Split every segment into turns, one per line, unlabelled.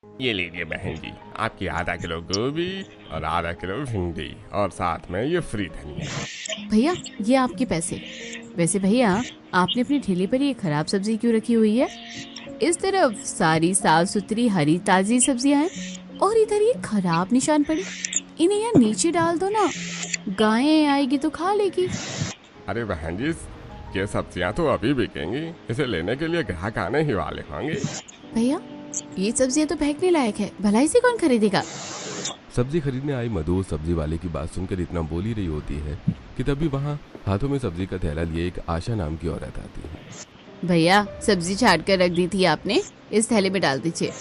ये लीजिए बहन जी, आपकी आधा किलो गोभी और आधा किलो भिंडी और साथ में ये फ्री धनिया।
भैया, ये आपके पैसे। वैसे भैया, आपने अपनी ठेले पर ये खराब सब्जी क्यों रखी हुई है? इस तरफ सारी साफ सुथरी हरी ताजी सब्जियां हैं और इधर ये खराब निशान पड़ी। इन्हें यहाँ नीचे डाल दो ना, गायें आएगी तो खा लेगी।
अरे बहन जी, ये सब्जियां तो अभी बिकेंगी, इसे लेने के लिए ग्राहक आने ही वाले होंगे।
भैया, ये सब्जियां तो फेंकने लायक है, भला इसे कौन खरीदेगा?
सब्जी खरीदने आई मधु सब्जी वाले की बात सुनकर इतना बोल ही रही होती है कि तभी वहाँ हाथों में सब्जी का थैला लिए एक आशा नाम की औरत आती है।
भैया, सब्जी छाट कर रख दी थी आपने, इस थैले में डाल दीजिए।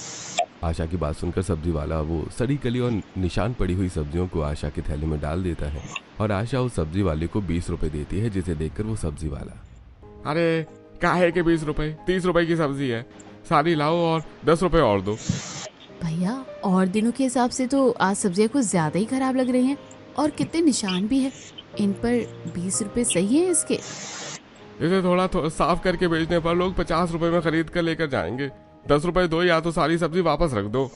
आशा की बात सुनकर सब्जी वाला वो सड़ी कली और निशान पड़ी हुई सब्जियों को आशा के थैले में डाल देता है और आशा उस सब्जी वाले को 20 रुपए देती है, जिसे देखकर वो सब्जी वाला,
अरे काहे के 20 रुपए, 30 रुपए की सब्जी है, सारी लाओ और 10 रुपए और दो।
भैया, और दिनों के हिसाब से तो आज सब्जियां कुछ ज्यादा ही खराब लग रही हैं और कितने निशान भी है इन पर। 20 रुपए सही है इसके?
इसे थोड़ा साफ करके बेचने पर लोग 50 रुपए में खरीद कर लेकर जाएंगे। 10 रुपए दो या तो सारी सब्जी वापस रख दो।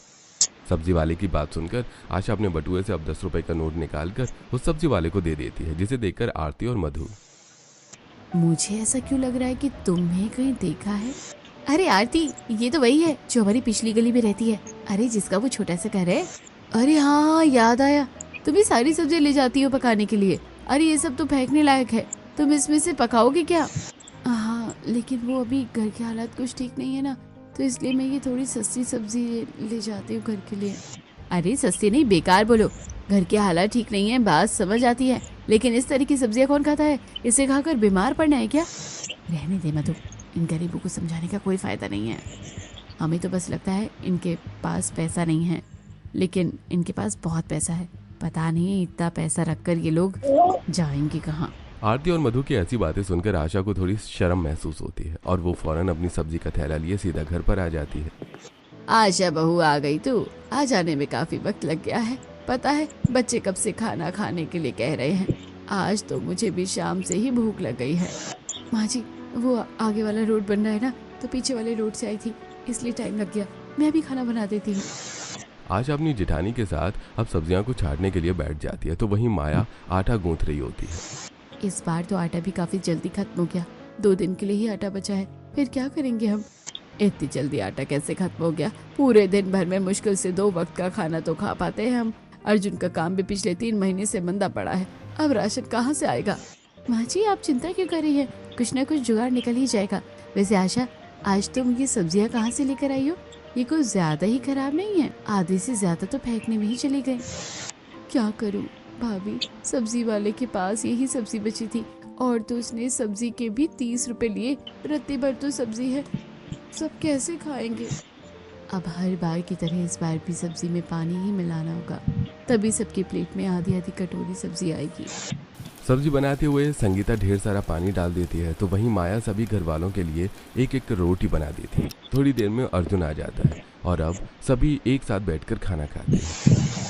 सब्जी वाले की बात सुनकर आशा अपने बटुए से अब 10 रुपए का नोट निकालकर उस सब्जी वाले को दे देती है, जिसे देखकर आरती और मधु,
मुझे ऐसा क्यों लग रहा है कि तुम्हें कहीं देखा है। अरे आरती, ये तो वही है जो हमारी पिछली गली में रहती है। अरे जिसका वो छोटा सा घर है। अरे हाँ, याद आया, तुम भी सारी सब्जियां ले जाती हो पकाने के लिए। अरे ये सब तो फेंकने लायक है, तुम इसमें से पकाओगे क्या? हाँ, लेकिन वो अभी घर के हालात कुछ ठीक नहीं है ना, तो इसलिए मैं ये थोड़ी सस्ती सब्जी ले जाती हूँ घर के लिए। अरे सस्ती नहीं, बेकार बोलो। घर के हालात ठीक नहीं है, बात समझ आती है, लेकिन इस तरह की सब्जियां कौन खाता है? इसे खाकर बीमार पड़ना है क्या? रहने दे मधु, इन गरीबों को समझाने का कोई फायदा नहीं है। हमें तो बस लगता है इनके पास पैसा नहीं है, लेकिन इनके पास बहुत पैसा है। पता नहीं इतना पैसा रखकर ये लोग जाएंगे कहाँ।
आरती और मधु की ऐसी बातें सुनकर आशा को थोड़ी शर्म महसूस होती है और वो फौरन अपनी सब्जी का थैला लिए सीधा घर पर आ जाती है।
आशा बहू, आ गई तू। आ जाने में काफी वक्त लग गया है। पता है बच्चे कब से खाना खाने के लिए कह रहे हैं। आज तो मुझे भी शाम से ही भूख लग गई है। माँ जी, वो आगे वाला रोड बन रहा है ना, तो पीछे वाले रोड से आई थी, इसलिए टाइम लग गया। मैं भी खाना बना देती हूँ।
आशा अपनी जेठानी के साथ अब सब्जियां को छाटने के लिए बैठ जाती है, तो वहीं माया आटा गूंथ रही होती है।
इस बार तो आटा भी काफी जल्दी खत्म हो गया। 2 दिन के लिए ही आटा बचा है, फिर क्या करेंगे हम? इतनी जल्दी आटा कैसे खत्म हो गया? पूरे दिन भर में मुश्किल से 2 वक्त का खाना तो खा पाते हैं हम। अर्जुन का काम भी पिछले 3 महीने से मंदा पड़ा है, अब राशन कहाँ से आएगा? माँ जी, आप चिंता क्यों कर रही है? कुछ ना कुछ जुगाड़ निकल ही जाएगा। वैसे आशा, आज तुम ये सब्जियाँ कहाँ से लेकर आई हो? ये कुछ ज्यादा ही खराब नहीं है? आधे से ज्यादा तो फेंकने में ही चली गई। क्या करूँ भाभी, सब्जी वाले के पास यही सब्जी बची थी और तो उसने सब्जी के भी 30 रुपए लिए। रत्ती भर तो सब्जी है, सब कैसे खाएंगे? अब हर बार की तरह इस बार भी सब्जी में पानी ही मिलाना होगा, तभी सबकी प्लेट में आधी आधी कटोरी सब्जी आएगी।
सब्जी बनाते हुए संगीता ढेर सारा पानी डाल देती है, तो वहीं माया सभी घर वालों के लिए एक एक रोटी बना देती है। थोड़ी देर में अर्जुन आ जाता है और अब सभी एक साथ बैठकर खाना खाते हैं।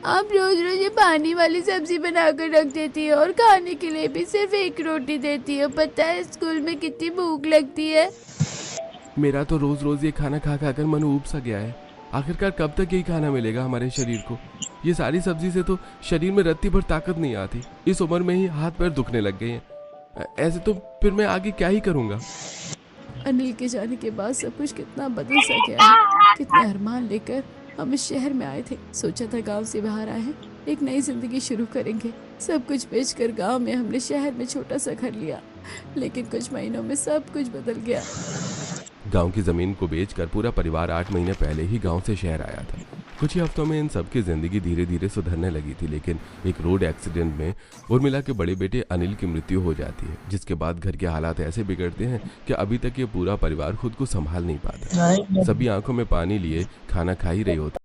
आप रोज रोज ये पानी वाली सब्जी बनाकर रख देती है और खाने के लिए भी सिर्फ 1 रोटी देती है। पता है स्कूल में कितनी भूख लगती है?
मेरा तो रोज रोज ये खाना खा खाकर मन ऊब सा गया है। आखिरकार कब तक यही खाना मिलेगा हमारे शरीर को? ये सारी सब्जी से तो शरीर में रत्ती भर ताकत नहीं आती। इस उम्र में ही हाथ पैर दुखने लग गए हैं। ऐसे तो फिर मैं आगे क्या ही करूँगा।
अनिल के जाने के बाद सब कुछ कितना बदल सा गया है। कितने अरमान लेकर हम इस शहर में आए थे, सोचा था गांव से बाहर आए हैं, एक नई जिंदगी शुरू करेंगे। सब कुछ बेचकर गांव में हमने शहर में छोटा सा घर लिया, लेकिन कुछ महीनों में सब कुछ बदल गया।
गांव की जमीन को बेचकर पूरा परिवार 8 महीने पहले ही गांव से शहर आया था। कुछ ही हफ्तों में इन सबकी जिंदगी धीरे धीरे सुधरने लगी थी, लेकिन एक रोड एक्सीडेंट में उर्मिला के बड़े बेटे अनिल की मृत्यु हो जाती है, जिसके बाद घर के हालात ऐसे बिगड़ते हैं कि अभी तक ये पूरा परिवार खुद को संभाल नहीं पाता। सभी आंखों में पानी लिए खाना खा ही रहे होते।